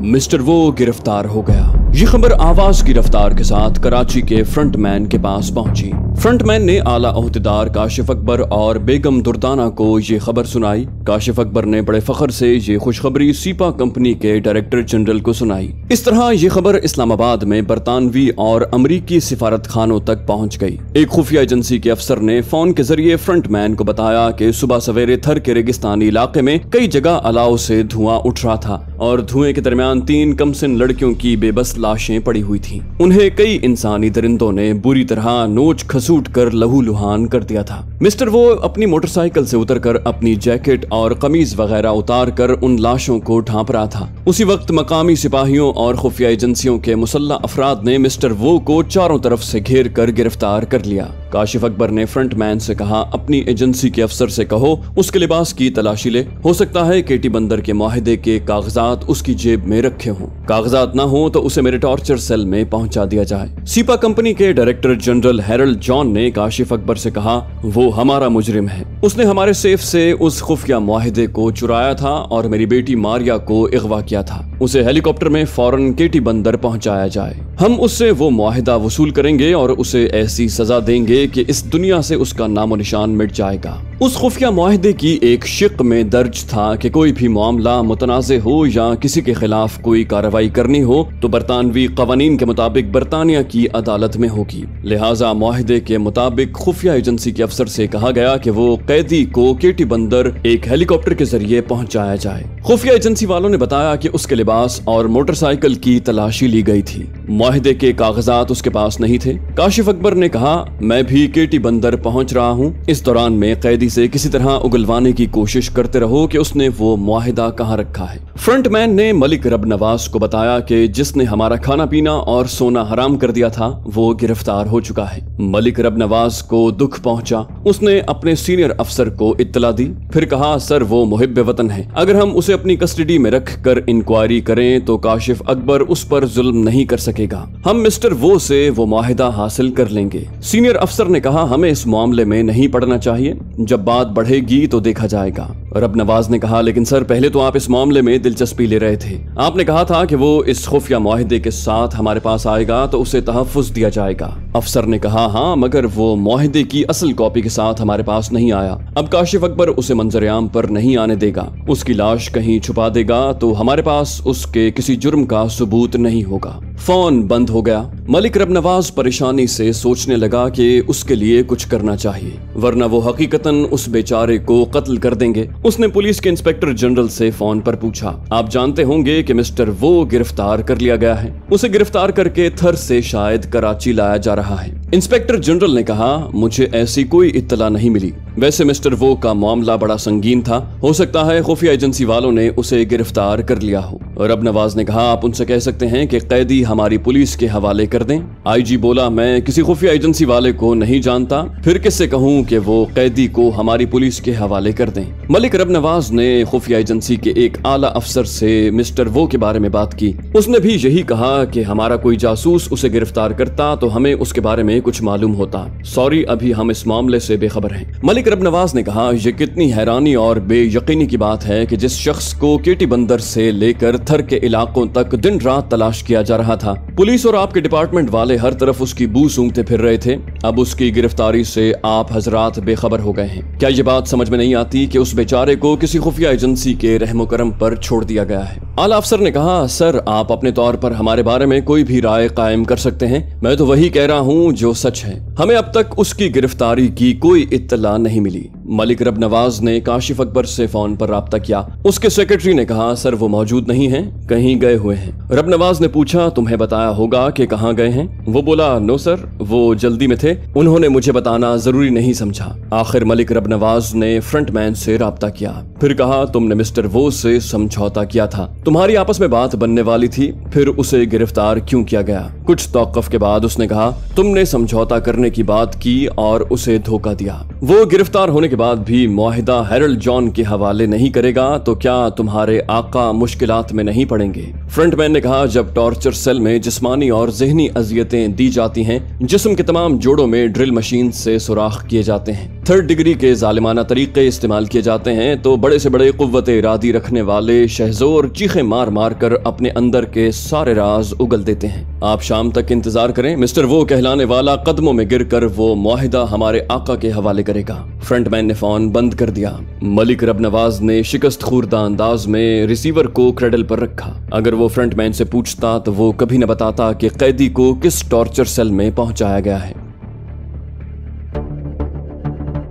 Mister वो गिरफ्तार हो गया। ये खबर आवाज की रफ्तार के साथ कराची के फ्रंटमैन के पास पहुंची। फ्रंटमैन ने आला ओहदेदार काशिफ अकबर और बेगम दुर्दाना को ये खबर सुनाई। काशिफ अकबर ने बड़े फख्र से ये खुशखबरी सीपा कंपनी के डायरेक्टर जनरल को सुनाई। इस तरह ये खबर इस्लामाबाद में बरतानवी और अमरीकी सिफारत खानों तक पहुंच गई। एक खुफिया एजेंसी के अफसर ने फोन के जरिए फ्रंटमैन को बताया कि सुबह सवेरे थर के रेगिस्तानी इलाके में कई जगह अलाव से धुआं उठ रहा था और धुएं के दरमियान 3 कमसिन लड़कियों की बेबस लाशें पड़ी हुई थीं। उन्हें कई इंसानी दरिंदों ने बुरी तरह नोच खसूट कर लहूलुहान कर दिया था। मिस्टर वो अपनी मोटरसाइकिल से उतरकर अपनी जैकेट और कमीज वगैरह उतार कर उन लाशों को ढांप रहा था। उसी वक्त मकामी सिपाहियों और खुफिया एजेंसियों के मुसल्लह अफराद ने मिस्टर वो को चारों तरफ से घेर कर गिरफ्तार कर लिया। काशिफ अकबर ने फ्रंटमैन से कहा, अपनी एजेंसी के अफसर से कहो उसके लिबास की तलाशी ले। हो सकता है केटी बंदर के मुआहदे के कागजात उसकी जेब में रखे हों। कागजात ना हो तो उसे मेरे टॉर्चर सेल में पहुंचा दिया जाए। सीपा कंपनी के डायरेक्टर जनरल हैरल्ड जॉन ने काशिफ अकबर से कहा, वो हमारा मुजरिम है। उसने हमारे सेफ से उस खुफिया मुआहदे को चुराया था और मेरी बेटी मारिया को अगवा किया था। उसे हेलीकॉप्टर में फौरन केटी बंदर पहुंचाया जाए। हम उससे वो मुआहिदा वसूल करेंगे और उसे ऐसी सजा देंगे कि इस दुनिया से उसका नामो निशान मिट जाएगा। उस खुफिया मुआहिदे की एक शिक में दर्ज था कि कोई भी मामला मुतनाज़े हो या किसी के खिलाफ कोई कार्रवाई करनी हो तो बरतानवी कवानीन के मुताबिक बरतानिया की अदालत में होगी। लिहाजा मुआहिदे के मुताबिक खुफिया एजेंसी के अफसर से कहा गया कि वो कैदी को केटी बंदर एक हेलीकॉप्टर के जरिए पहुंचाया जाए। खुफिया एजेंसी वालों ने बताया कि उसके लिबास और मोटरसाइकिल की तलाशी ली गई थी। मुआहिदे के कागजात उसके पास नहीं थे। काशिफ अकबर ने कहा, मैं भी केटी बंदर पहुंच रहा हूं। इस दौरान में कैदी से किसी तरह उगलवाने की कोशिश करते रहो कि उसने वो मुआहिदा कहां रखा है। फ्रंटमैन ने मलिक रब नवाज को बताया कि जिसने हमारा खाना पीना और सोना हराम कर दिया था वो गिरफ्तार हो चुका है। मलिक रब नवाज को दुख पहुंचा। उसने अपने सीनियर अफसर को इत्तला दी। फिर कहा, सर वो मुहिब्बे वतन है, अगर हम उसे अपनी कस्टडी में रख कर इंक्वायरी करें तो काशिफ अकबर उस पर जुल्म नहीं कर सकेगा। हम मिस्टर वो से वो मुआहिदा हासिल कर लेंगे। सीनियर अफसर ने कहा, हमें इस मामले में नहीं पड़ना चाहिए, जब बात बढ़ेगी तो देखा जाएगा। रब नवाज ने कहा, लेकिन सर पहले तो आप इस मामले में दिलचस्पी ले रहे थे। आपने कहा था कि वो इस खुफिया मुआहिदे के साथ हमारे पास आएगा तो उसे तहफ्फुज दिया जाएगा। अफसर ने कहा, हाँ मगर वो मुआहिदे की असल कॉपी के साथ हमारे पास नहीं आया। अब काशिफ अकबर उसे मंजर-ए-आम पर नहीं आने देगा, उसकी लाश कहीं छुपा देगा तो हमारे पास उसके किसी जुर्म का सबूत नहीं होगा। फोन बंद हो गया। मलिक रब नवाज परेशानी से सोचने लगा कि उसके लिए कुछ करना चाहिए वरना वो हकीकतन उस बेचारे को कत्ल कर देंगे। उसने पुलिस के इंस्पेक्टर जनरल से फोन पर पूछा, आप जानते होंगे कि मिस्टर वो गिरफ्तार कर लिया गया है। उसे गिरफ्तार करके थर से शायद कराची लाया जा रहा है। इंस्पेक्टर जनरल ने कहा, मुझे ऐसी कोई इत्तला नहीं मिली। वैसे मिस्टर वो का मामला बड़ा संगीन था, हो सकता है खुफिया एजेंसी वालों ने उसे गिरफ्तार कर लिया हो। रब नवाज ने कहा, आप उनसे कह सकते हैं कि कैदी हमारी पुलिस के हवाले कर दें। आईजी बोला, मैं किसी खुफिया एजेंसी वाले को नहीं जानता, फिर किससे कहूं कि वो कैदी को हमारी पुलिस के हवाले कर दें। मलिक रब नवाज ने खुफिया एजेंसी के एक आला अफसर से मिस्टर वो के बारे में बात की। उसने भी यही कहा कि हमारा कोई जासूस उसे गिरफ्तार करता तो हमें उसके बारे में कुछ मालूम होता। सॉरी, अभी हम इस मामले से बेखबर हैं। मलिक रब नवाज ने कहा, यह कितनी हैरानी और बेयकीनी की बात है कि जिस शख्स को केटी बंदर से लेकर थर के इलाकों तक दिन रात तलाश किया जा रहा था, पुलिस और आपके डिपार्टमेंट वाले हर तरफ उसकी बू सूंघते फिर रहे थे, अब उसकी गिरफ्तारी से आप हजरात बेखबर हो गए हैं। क्या ये बात समझ में नहीं आती कि उस बेचारे को किसी खुफिया एजेंसी के रहमो करम पर छोड़ दिया गया है। आला अफसर ने कहा, सर आप अपने तौर पर हमारे बारे में कोई भी राय कायम कर सकते हैं, मैं तो वही कह रहा हूँ जो सच है। हमें अब तक उसकी गिरफ्तारी की कोई इत्तला नहीं मिली। मलिक रब नवाज ने काशिफ अकबर से फोन पर राब्ता किया। उसके सेक्रेटरी ने कहा, सर वो मौजूद नहीं है, कहीं गए हुए हैं। रब नवाज ने पूछा, तुम्हें बताया होगा कि कहाँ गए हैं? वो बोला, नो सर, वो जल्दी में थे, उन्होंने मुझे बताना जरूरी नहीं समझा। आखिर मलिक रब नवाज ने फ्रंटमैन से राब्ता किया। फिर कहा, तुमने मिस्टर वो से समझौता किया था, तुम्हारी आपस में बात बनने वाली थी, फिर उसे गिरफ्तार क्यों किया गया? कुछ तौक़ुफ़ के बाद उसने कहा, तुमने समझौता करने की बात की और उसे धोखा दिया। वो गिरफ्तार होने के बाद भी मुआहिदा हेरल्ड जॉन के हवाले नहीं करेगा तो क्या तुम्हारे आका मुश्किलात में नहीं पड़ेंगे? फ्रंटमैन ने कहा, जब टॉर्चर सेल में जिस्मानी और ज़हनी अज़ियतें दी जाती हैं, जिस्म के तमाम जोड़ों में ड्रिल मशीन से सुराख किए जाते हैं, 3rd डिग्री के जालिमाना तरीके इस्तेमाल किए जाते हैं, तो बड़े से बड़े कुव्वत इरादी रखने वाले शहज़ोर चीखें मार मार कर अपने अंदर के सारे राज उगल देते हैं। आप शाम तक इंतजार करें, मिस्टर वो कहलाने वाला कदमों में गिरकर वो मुआहिदा हमारे आका के हवाले करेगा। फ्रंटमैन ने फोन बंद कर दिया। मलिक रब नवाज ने शिकस्त खुर्दा अंदाज में रिसीवर को क्रेडल पर रखा। अगर वो फ्रंटमैन से पूछता तो वो कभी न बताता कि कैदी को किस टॉर्चर सेल में पहुंचाया गया है।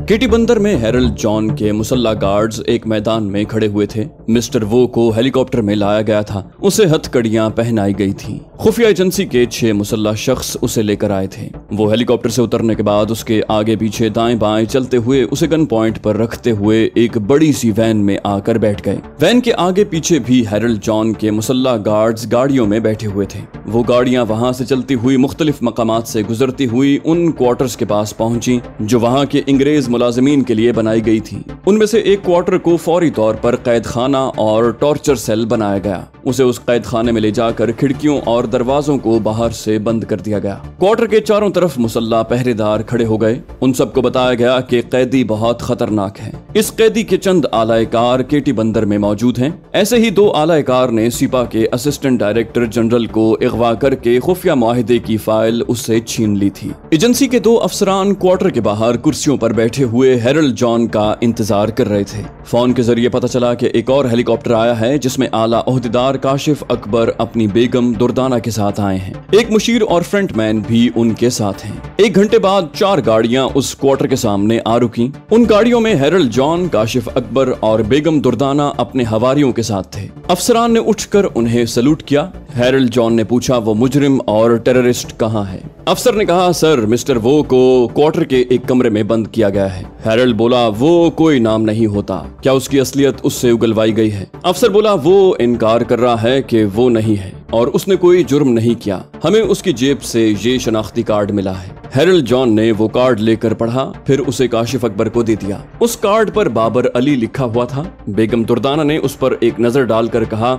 केटी बंदर में हेरल्ड जॉन के मुसल्ला गार्ड्स एक मैदान में खड़े हुए थे। मिस्टर वो को हेलीकॉप्टर में लाया गया था। उसे हथकड़ियां पहनाई गई थी। खुफिया एजेंसी के 6 मुसल्ला शख्स उसे लेकर आए थे। वो हेलीकॉप्टर से उतरने के बाद उसके आगे पीछे दाएं बाएं चलते हुए उसे गन पॉइंट पर रखते हुए एक बड़ी सी वैन में आकर बैठ गए। वैन के आगे पीछे भी हेरल्ड जॉन के मुसल्ला गार्ड्स गाड़ियों में बैठे हुए थे। वो गाड़ियां वहां से चलती हुई मुख्तलिफ मकामात से गुजरती हुई उन क्वार्टर्स के पास पहुंची जो वहां के अंग्रेज मुलाजिमीन के लिए बनाई गई थी। उनमें से एक क्वार्टर को फौरी तौर पर कैद खाना और टॉर्चर सेल बनाया गया। उसे उस कैद खाने में ले जाकर खिड़कियों और दरवाजों को बाहर से बंद कर दिया गया। क्वार्टर के चारों तरफ मुसल्ला पहरेदार खड़े हो गए। उन सबको बताया गया कि कैदी बहुत खतरनाक है। इस कैदी के चंद आलाएकार केटी बंदर में मौजूद हैं। ऐसे ही 2 आलाएकार ने सिपा के असिस्टेंट डायरेक्टर जनरल को अगवा करके खुफिया मुआहिदे की फाइल उससे छीन ली थी। एजेंसी के 2 अफसरान क्वार्टर के बाहर कुर्सियों पर बैठे हुए हेरल्ड जॉन का इंतजार कर रहे थे। फोन के जरिए पता चला कि एक और हेलीकॉप्टर आया है जिसमें आला ओहदेदार काशिफ अकबर अपनी बेगम दुर्दाना के साथ आए हैं। एक मुशीर और फ्रंटमैन भी उनके साथ हैं। 1 घंटे बाद 4 गाड़ियां उस क्वार्टर के सामने आ रुकी। उन गाड़ियों में हेरल्ड जॉन, काशिफ अकबर और बेगम दुर्दाना अपने हवारियों के साथ थे। अफसरान ने उठकर उन्हें सैल्यूट किया। हेरल्ड जॉन ने पूछा, वो मुजरिम और टेररिस्ट कहाँ है? अफसर ने कहा, सर, मिस्टर वो को क्वार्टर के एक कमरे में बंद किया गया है। हेरल्ड बोला, वो कोई नाम नहीं होता, क्या उसकी असलियत उससे उगलवाई गई है? अफसर बोला, वो इनकार कर रहा है कि वो नहीं है और उसने कोई जुर्म नहीं किया। हमें उसकी जेब से ये शनाख्ती कार्ड मिला है। हेरल्ड जॉन ने वो कार्ड लेकर पढ़ा, फिर उसे काशिफ अकबर को दे दिया। उस कार्ड पर बाबर अली लिखा हुआ था। बेगम दुर्दाना ने उस पर एक नजर डालकर कहा,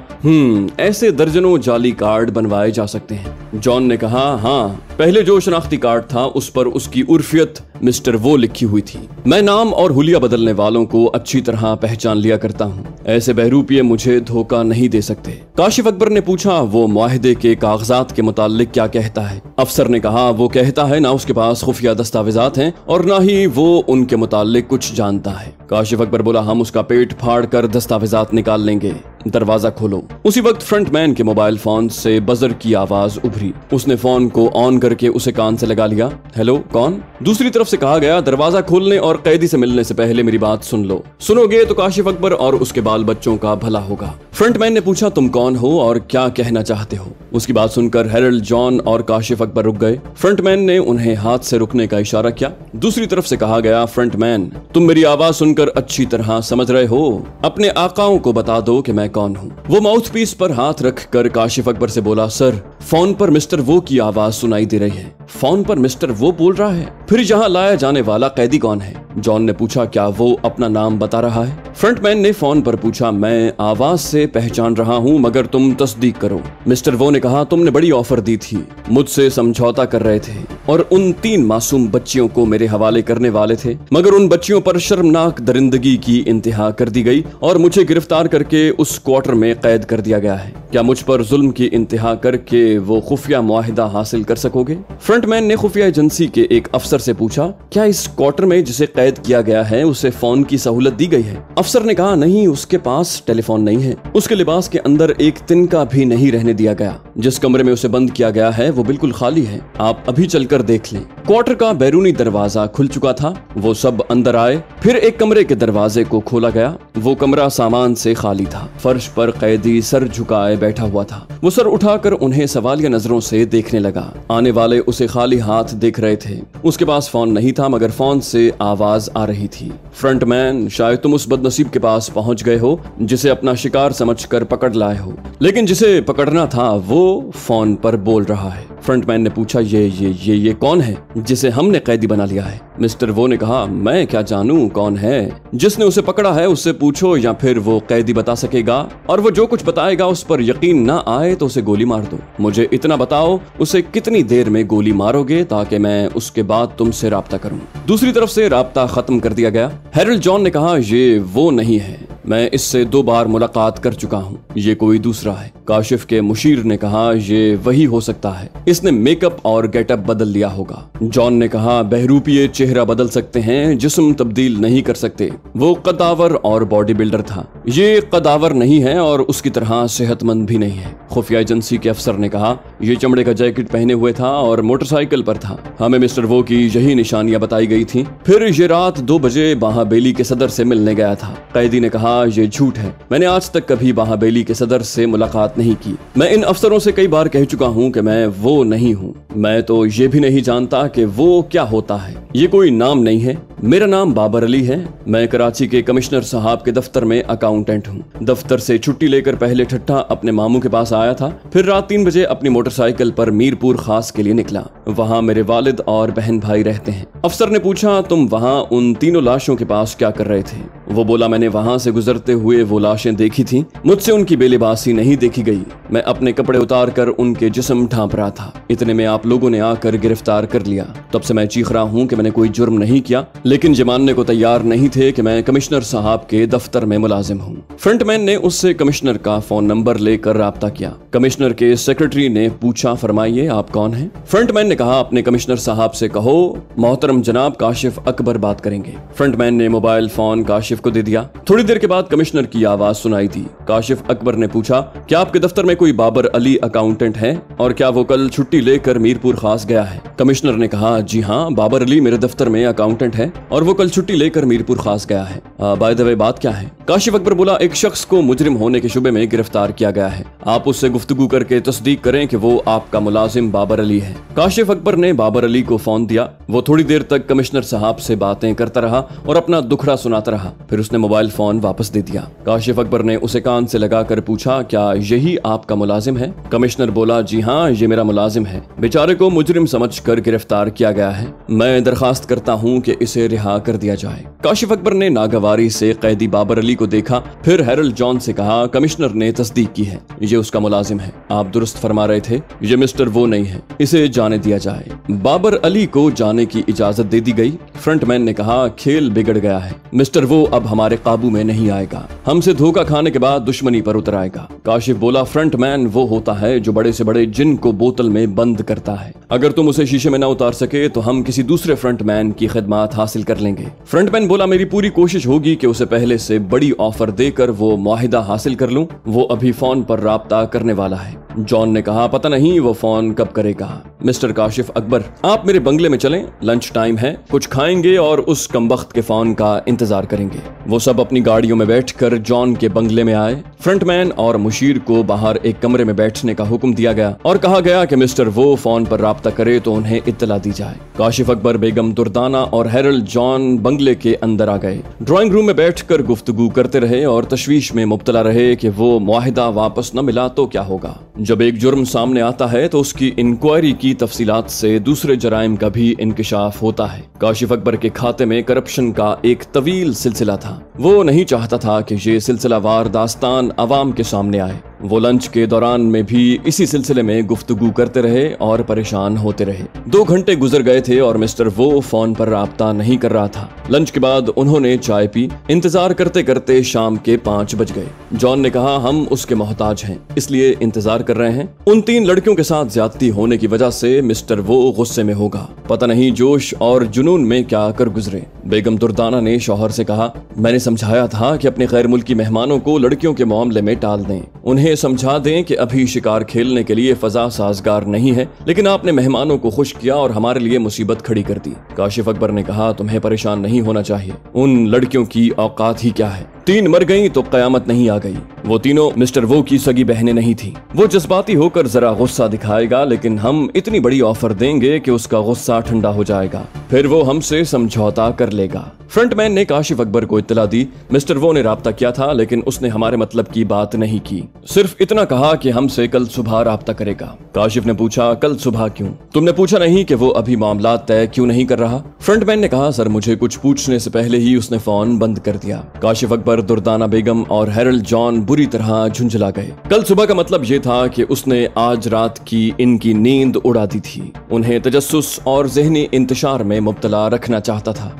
ऐसे दर्जनों जाली कार्ड बनवाए जा सकते हैं। जॉन ने कहा, हाँ, पहले जो शनाख्ती कार्ड था उस पर उसकी उर्फियत मिस्टर वो लिखी हुई थी। मैं नाम और हुलिया बदलने वालों को अच्छी तरह पहचान लिया करता हूँ। ऐसे बहरूपिये मुझे धोखा नहीं दे सकते। काशिफ अकबर ने पूछा, वो मुआहिदे के कागजात के मुतालिक क्या कहता है? अफसर ने कहा, वो कहता है ना उसके पास खुफिया दस्तावेजात हैं और ना ही वो उनके मुतालिक कुछ जानता है। काशिफ अकबर बोला, हम उसका पेट फाड़ कर दस्तावेजात निकाल लेंगे। दरवाजा खोलो। उसी वक्त फ्रंटमैन के मोबाइल फोन से बजर की आवाज उभरी। उसने फोन को ऑन करके उसे कान से लगा लिया। हेलो, कौन? दूसरी तरफ से कहा गया, दरवाजा खोलने और कैदी से मिलने से पहले मेरी बात सुन लो। सुनोगे तो काशिफ अकबर और उसके बाल बच्चों का भला होगा। फ्रंटमैन ने पूछा, तुम कौन हो और क्या कहना चाहते हो? उसकी बात सुनकर हेरल्ड जॉन और काशिफ अकबर रुक गए। फ्रंटमैन ने उन्हें हाथ से रुकने का इशारा किया। दूसरी तरफ से कहा गया, फ्रंटमैन, तुम मेरी आवाज सुनकर अच्छी तरह समझ रहे हो? अपने आकाओं को बता दो कि मैं कौन हूँ। वो माउथपीस पर हाथ रखकर काशिफ अकबर से बोला, सर, फोन पर मिस्टर वो की आवाज सुनाई दे रही है। फोन पर मिस्टर वो बोल रहा है? फिर यहाँ लाया जाने वाला कैदी कौन है? जॉन ने पूछा, क्या वो अपना नाम बता रहा है? फ्रंटमैन ने फोन पर पूछा, मैं आवाज से पहचान रहा हूँ मगर तुम तस्दीक करो। मिस्टर वो ने कहा, तुमने बड़ी ऑफर दी थी, मुझसे समझौता कर रहे थे और उन 3 मासूम बच्चियों को मेरे हवाले करने वाले थे, मगर उन बच्चियों पर शर्मनाक दरिंदगी की इंतहा कर दी गई और मुझे गिरफ्तार करके उस क्वार्टर में कैद कर दिया गया है। क्या मुझ पर जुल्म की इंतहा करके वो खुफिया मुआहिदा हासिल कर सकोगे? फ्रंटमैन ने खुफिया एजेंसी के एक अफसर से पूछा, क्या इस क्वार्टर में जिसे कैद किया गया है उसे फोन की सहूलत दी गई है? अफसर ने कहा, नहीं, उसके पास टेलीफोन नहीं है। उसके लिबास के अंदर एक तिनका भी नहीं रहने दिया गया। जिस कमरे में उसे बंद किया गया है वो बिल्कुल खाली है। आप अभी चलकर देख लें। क्वार्टर का बैरूनी दरवाजा खुल चुका था। वो सब अंदर आए। फिर एक कमरे के दरवाजे को खोला गया। वो कमरा सामान से खाली था। फर्श पर कैदी सर झुकाए बैठा हुआ था। वो सर उठाकर उन्हें सवालिया नजरों से देखने लगा। आने वाले उसे खाली हाथ देख रहे थे। उसके पास फोन नहीं था मगर फोन से आवाज आ रही थी। फ्रंटमैन, शायद तुम उस बदनसीब के पास पहुंच गए हो जिसे अपना शिकार समझकर पकड़ लाए हो, लेकिन जिसे पकड़ना था वो फोन पर बोल रहा है। फ्रंट मैन ने पूछा, ये कौन है जिसे हमने कैदी बना लिया है? मिस्टर वो ने कहा, मैं क्या जानूं कौन है, जिसने उसे पकड़ा है उससे पूछो या फिर वो कैदी बता सकेगा, और वो जो कुछ बताएगा उस पर यकीन ना आए तो उसे गोली मार दो। मुझे इतना बताओ उसे कितनी देर में गोली मारोगे ताकि मैं उसके बाद तुमसे राब्ता करूं। दूसरी तरफ से राब्ता खत्म कर दिया गया। हैरल्ड जॉन ने कहा, ये वो नहीं है, मैं इससे 2 बार मुलाकात कर चुका हूँ, ये कोई दूसरा है। काशिफ के मुशीर ने कहा, ये वही हो सकता है, इसने मेकअप और गेटअप बदल लिया होगा। जॉन ने कहा, बहरूपिये चेहरा बदल सकते हैं, जिस्म तब्दील नहीं कर सकते। वो कदावर और बॉडी बिल्डर था, ये कदावर नहीं है और उसकी तरह सेहतमंद भी नहीं है। खुफिया एजेंसी के अफसर ने कहा, ये चमड़े का जैकेट पहने हुए था और मोटरसाइकिल पर था। हमें मिस्टर वो की यही निशानियां बताई गई थी। फिर ये रात 2 बजे बाहाबेली के सदर से मिलने गया था। कैदी ने कहा, ये झूठ है, मैंने आज तक कभी बाहाबेली के सदर से मुलाकात नहीं की। मैं इन अफसरों से कई बार कह चुका हूँ कि मैं वो नहीं हूँ। मैं तो ये भी नहीं जानता कि वो क्या होता है। ये कोई नाम नहीं है, मेरा नाम बाबर अली है। मैं कराची के कमिश्नर साहब के दफ्तर में अकाउंटेंट हूँ। दफ्तर से छुट्टी लेकर पहले ठट्ठा अपने मामू के पास आया था, फिर रात 3 बजे अपनी मोटरसाइकिल पर मीरपुर खास के लिए निकला। वहाँ मेरे वालिद और बहन भाई रहते हैं। अफसर ने पूछा, तुम वहाँ उन 3 लाशों के पास क्या कर रहे थे? वो बोला, मैंने वहाँ से गुजरते हुए वो लाशें देखी थी, मुझसे उनकी बेलिबासी नहीं देखी गई। मैं अपने कपड़े उतार कर उनके जिस्म ढांप रहा था, इतने में आप लोगों ने आकर गिरफ्तार कर लिया। तब से मैं चीख रहा हूँ कि मैंने कोई जुर्म नहीं किया, लेकिन ये मानने को तैयार नहीं थे कि मैं कमिश्नर साहब के दफ्तर में मुलाजिम हूँ। फ्रंटमैन ने उससे कमिश्नर का फोन नंबर लेकर राब्ता किया। कमिश्नर के सेक्रेटरी ने पूछा, फरमाइए आप कौन हैं? फ्रंटमैन ने कहा, अपने कमिश्नर साहब से कहो मोहतरम जनाब काशिफ अकबर बात करेंगे। फ्रंटमैन ने मोबाइल फोन काशिफ को दे दिया। थोड़ी देर के बाद कमिश्नर की आवाज सुनाई दी। काशिफ अकबर ने पूछा, क्या आपके दफ्तर में कोई बाबर अली अकाउंटेंट है और क्या वो कल छुट्टी लेकर मीरपुर खास गया है? कमिश्नर ने कहा, जी हाँ, बाबर अली मेरे दफ्तर में अकाउंटेंट है और वो कल छुट्टी लेकर मीरपुर खास गया है। बाय द वे बात क्या है? काशिफ अकबर बोला, एक शख्स को मुजरिम होने के शुबे में गिरफ्तार किया गया है। आप उससे गुफ्तगू करके तस्दीक करें कि वो आपका मुलाजिम बाबर अली है। काशिफ अकबर ने बाबर अली को फोन दिया। वो थोड़ी देर तक कमिश्नर साहब से बातें करता रहा और अपना दुखड़ा सुनाता रहा। फिर उसने मोबाइल फोन वापस दे दिया। काशिफ अकबर ने उसे कान से लगाकर पूछा, क्या यही आपका मुलाजिम है? कमिश्नर बोला, जी हाँ, ये मेरा मुलाजिम है। बेचारे को मुजरिम समझकर गिरफ्तार किया गया है। मैं दरखास्त करता हूँ कि इसे रिहा कर दिया जाए। काशिफ अकबर ने नागवारी से कैदी बाबर अली को देखा, फिर हैरल्ड जॉन से कहा, कमिश्नर ने तस्दीक की है, ये उसका मुलाजिम है। आप दुरुस्त फरमा रहे थे, ये मिस्टर वो नहीं है, इसे जाने दिया जाए। बाबर अली को जाने की इजाजत दे दी गई। फ्रंटमैन ने कहा, खेल बिगड़ गया है, मिस्टर वो अब हमारे काबू में नहीं आएगा, हमसे धोखा खाने के बाद दुश्मनी पर उतर आएगा। काशिफ बोला, फ्रंटमैन वो होता है जो बड़े से बड़े जिन को बोतल में बंद करता है। अगर तुम उसे शीशे में न उतार सके तो हम किसी दूसरे फ्रंटमैन की खिदमत हासिल कर लेंगे। फ्रंटमैन बोला, मेरी पूरी कोशिश होगी कि उसे पहले से बड़ी ऑफर देकर वो मुआहिदा हासिल कर लूं। वो अभी फोन पर राब्ता करने वाला है। जॉन ने कहा, पता नहीं वो फोन कब करेगा। मिस्टर काशिफ अकबर, आप मेरे बंगले में चलें, लंच टाइम है, कुछ खाएंगे और उस कमबख्त के फोन का इंतजार करेंगे। वो सब अपनी गाड़ियों में बैठकर जॉन के बंगले में आए। फ्रंटमैन और मुशीर को बाहर एक कमरे में बैठने का हुक्म दिया गया और कहा गया कि मिस्टर वो फोन पर राब्ता करे तो उन्हें इत्तला दी जाए। काशिफ अकबर, बेगम दुर्दाना और हैरल्ड जॉन बंगले के अंदर आ गए। ड्राइंग रूम में बैठकर गुफ्तगू करते रहे और तशवीश में मुब्तला रहे कि वो मुआहिदा वापस न मिला तो क्या होगा। जब एक जुर्म सामने आता है तो उसकी इंक्वायरी की तफसीलात से दूसरे जराइम का भी इंकिशाफ होता है। काशिफ अकबर के खाते में करप्शन का एक तवील सिलसिला था। वो नहीं चाहता था कि ये सिलसिलावार दास्तान अवाम के सामने आए। वो लंच के दौरान में भी इसी सिलसिले में गुफ्तगू करते रहे और परेशान होते रहे। 2 घंटे गुजर गए थे और मिस्टर वो फोन पर राब्ता नहीं कर रहा था। लंच के बाद उन्होंने चाय पी। इंतजार करते करते शाम के 5 बज गए। जॉन ने कहा, हम उसके मोहताज हैं, इसलिए इंतजार कर रहे हैं। उन 3 लड़कियों के साथ ज्यादती होने की वजह से मिस्टर वो गुस्से में होगा। पता नहीं जोश और जुनून में क्या कर गुजरे। बेगम दुर्दाना ने शौहर से कहा, मैंने समझाया था कि अपने गैर मुल्की मेहमानों को लड़कियों के मामले में टाल दें, उन्हें समझा दें कि अभी शिकार खेलने के लिए फजा साजगार नहीं है, लेकिन आपने मेहमानों को खुश किया और हमारे लिए मुसीबत खड़ी कर दी। काशिफ अकबर ने कहा, तुम्हें परेशान नहीं होना चाहिए, उन लड़कियों की औकात ही क्या है। 3 मर गई तो कयामत नहीं आ गई। वो तीनों मिस्टर वो की सगी बहनें नहीं थी। वो जज्बाती होकर जरा गुस्सा दिखाएगा, लेकिन हम इतनी बड़ी ऑफर देंगे कि उसका गुस्सा ठंडा हो जाएगा, फिर वो हमसे समझौता कर लेगा। फ्रंटमैन ने काशिफ अकबर को इत्तला दी, मिस्टर वो ने राब्ता किया था, लेकिन उसने हमारे मतलब की बात नहीं की, सिर्फ इतना कहा कि हमसे कल सुबह राब्ता करेगा। काशिफ ने पूछा, कल सुबह क्यों? तुमने पूछा नहीं कि वो अभी मामलात तय क्यों नहीं कर रहा? फ्रंटमैन ने कहा, सर मुझे कुछ पूछने से पहले ही उसने फोन बंद कर दिया। काशिफ अकबर, दुर्दाना बेगम और हैरल्ड जॉन बुरी तरह झुंझला गए। कल सुबह का मतलब ये था कि उसने आज रात की इनकी नींद उड़ा दी थी, उन्हें तजस्सुस और ज़हनी इंतशार में मुब्तला रखना चाहता था।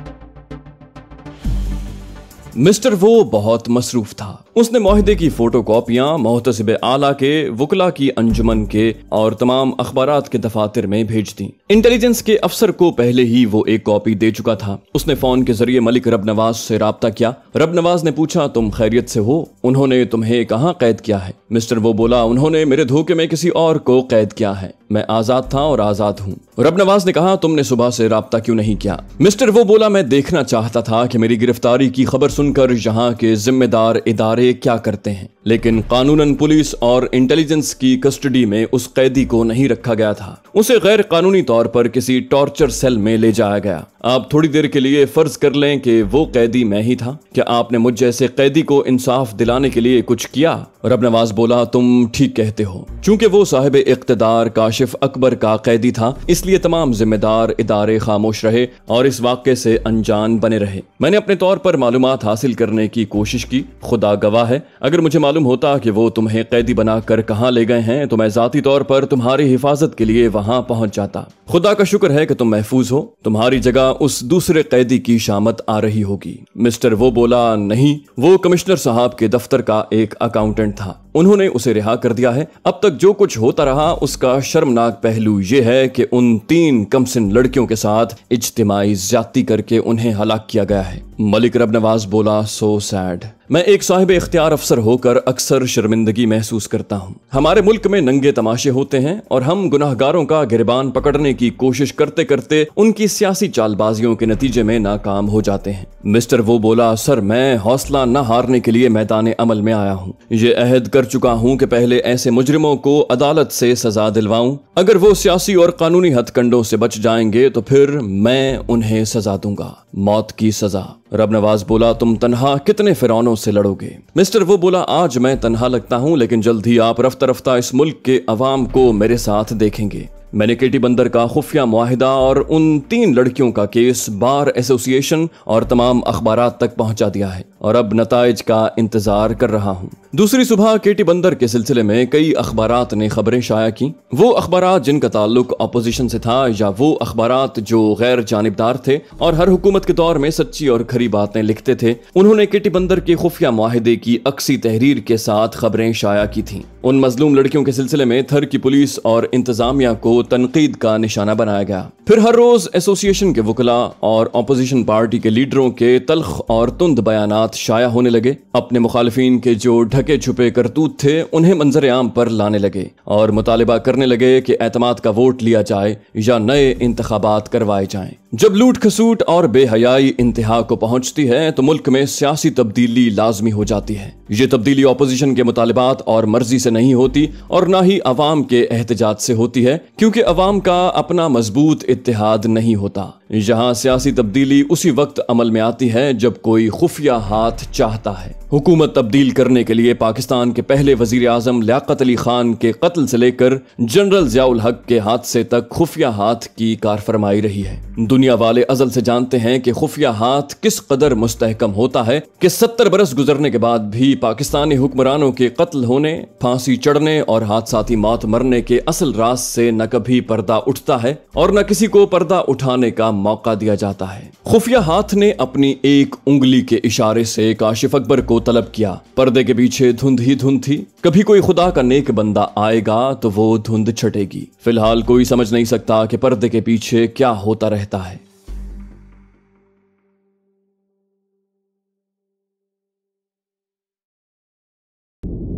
मिस्टर वो बहुत मसरूफ था। उसने मुआहदे की फोटोकॉपियां मोहतसिब आला के, वकला की अंजुमन के और तमाम अखबारात के दफातर में भेज दी। इंटेलिजेंस के अफसर को पहले ही वो एक कॉपी दे चुका था। उसने फोन के जरिए मलिक रबनवाज से राब्ता किया। रबनवाज ने पूछा, तुम खैरियत से हो? उन्होंने तुम्हें कहाँ कैद किया है? मिस्टर वो बोला, उन्होंने मेरे धोखे में किसी और को कैद किया है। मैं आजाद था और आजाद हूँ। रबनवाज ने कहा, तुमने सुबह से राब्ता क्यों नहीं किया? मिस्टर वो बोला, मैं देखना चाहता था कि मेरी गिरफ्तारी की खबर सुनकर यहाँ के जिम्मेदार इदारे क्या करते हैं, लेकिन कानूनन पुलिस और इंटेलिजेंस की कस्टडी में उस कैदी को नहीं रखा गया था। उसे गैर कानूनी तौर पर किसी टॉर्चर सेल में ले जाया गया। आप थोड़ी देर के लिए फर्ज कर लें कि वो कैदी मैं ही था। क्या आपने मुझ जैसे कैदी को इंसाफ दिलाने के लिए कुछ किया? रबनवाज बोला, तुम ठीक कहते हो। चूंकि वो साहिब इख्तिदार काशिफ अकबर का कैदी था, इसलिए तमाम जिम्मेदार इदारे खामोश रहे और इस वाक़े से अनजान बने रहे। मैंने अपने तौर पर मालूमात हासिल करने की कोशिश की। खुदा गवाह है, अगर मुझे मालूम होता कि वो तुम्हें कैदी बनाकर कहाँ ले गए हैं तो मैं जाती तौर पर तुम्हारी हिफाजत के लिए वहां पहुंच जाता। खुदा का शुक्र है कि तुम महफूज हो। तुम्हारी जगह उस दूसरे कैदी की शामत आ रही होगी। मिस्टर वो बोला, नहीं, वो कमिश्नर साहब के दफ्तर का एक अकाउंटेंट था। उन्होंने उसे रिहा कर दिया है। अब तक जो कुछ होता रहा उसका शर्मनाक पहलू यह है कि उन 3 कमसिन लड़कियों के साथ इज्तिमाई ज्यादती करके उन्हें हलाक किया गया है। मलिक रबनवाज बोला, सो सैड। मैं एक साहिब इख्तियार अफसर होकर अक्सर शर्मिंदगी महसूस करता हूँ। हमारे मुल्क में नंगे तमाशे होते हैं और हम गुनाहगारों का गिरबान पकड़ने की कोशिश करते करते उनकी सियासी चालबाजियों के नतीजे में नाकाम हो जाते हैं। मिस्टर वो बोला, सर मैं हौसला न हारने के लिए मैदान अमल में आया हूँ। ये अहद कर चुका हूँ कि पहले ऐसे मुजरिमों को अदालत से सजा दिलवाऊं। अगर वो सियासी और कानूनी हथकंडों से बच जाएंगे तो फिर मैं उन्हें सजा दूंगा, मौत की सजा। रबनवाज बोला, तुम तन्हा कितने फिरौनों से लड़ोगे? मिस्टर वो बोला, आज मैं तन्हा लगता हूं, लेकिन जल्द ही आप रफ्ता रफ्ता इस मुल्क के अवाम को मेरे साथ देखेंगे। मैंने केटी बंदर का खुफिया मुआहिदा और उन 3 लड़कियों का केस बार एसोसिएशन और तमाम अखबारात तक पहुंचा दिया है और अब नताइज का इंतजार कर रहा हूं। दूसरी सुबह केटी बंदर के सिलसिले में कई अखबारात ने खबरें शाया की। वो अखबारात जिनका ताल्लुक अपोजिशन से था या वो अखबारात जो गैर जानिबदार थे और हर हुकूमत के दौर में सच्ची और खरी बातें लिखते थे, उन्होंने केटी बंदर के खुफिया मुआहिदे की अक्सी तहरीर के साथ खबरें शाया की थी। उन मजलूम लड़कियों के सिलसिले में थर की पुलिस और इंतजामिया को तनकीद का निशाना बनाया गया। फिर हर रोज एसोसिएशन के वकला और अपोजिशन पार्टी के लीडरों के तल्ख और तुंद बयानात शाया होने लगे। अपने मुखालिफिन के जो ढके छुपे करतूत थे उन्हें मंजर आम पर लाने लगे और मुतालिबा करने लगे कि एतमाद का वोट लिया जाए या नए इंतखाबात करवाए जाएं। जब लूट खसूट और बेहयाई इंतहा को पहुंचती है तो मुल्क में सियासी तब्दीली लाजमी हो जाती है। ये तब्दीली अपोजिशन के मुतालिबात और मर्जी से नहीं होती और ना ही अवाम के एहतजाज से होती है, क्योंकि अवाम का अपना मजबूत इत्तेहाद नहीं होता। यहाँ सियासी तब्दीली उसी वक्त अमल में आती है जब कोई खुफिया हाथ चाहता है। हुकूमत तब्दील करने के लिए पाकिस्तान के पहले वजीर आजम लियाकत अली खान के कत्ल से लेकर जनरल ज़ियाउल हक के हादसे तक खुफिया हाथ की कारफरमाई रही है। दुनिया वाले अजल से जानते हैं कि खुफिया हाथ किस कदर मुस्तहकम होता है कि 70 बरस गुजरने के बाद भी पाकिस्तानी हुक्मरानों के कत्ल होने, फांसी चढ़ने और हादसाती मौत मरने के असल राज से न कभी पर्दा उठता है और न किसी को पर्दा उठाने का मौका दिया जाता है। खुफिया हाथ ने अपनी एक उंगली के इशारे से काशिफ अकबर को तलब किया। पर्दे के पीछे धुंध ही धुंध थी। कभी कोई खुदा का नेक बंदा आएगा तो वो धुंध छटेगी। फिलहाल कोई समझ नहीं सकता कि पर्दे के पीछे क्या होता रहता है।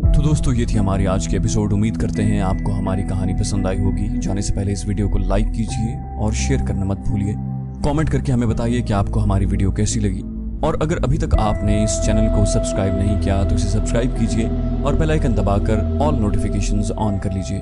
तो दोस्तों, ये थी हमारी आज की एपिसोड। उम्मीद करते हैं आपको हमारी कहानी पसंद आई होगी। जाने से पहले इस वीडियो को लाइक कीजिए और शेयर करना मत भूलिए। कमेंट करके हमें बताइए कि आपको हमारी वीडियो कैसी लगी। और अगर अभी तक आपने इस चैनल को सब्सक्राइब नहीं किया तो इसे सब्सक्राइब कीजिए और बेल आइकन दबाकर ऑल नोटिफिकेशंस ऑन कर लीजिए।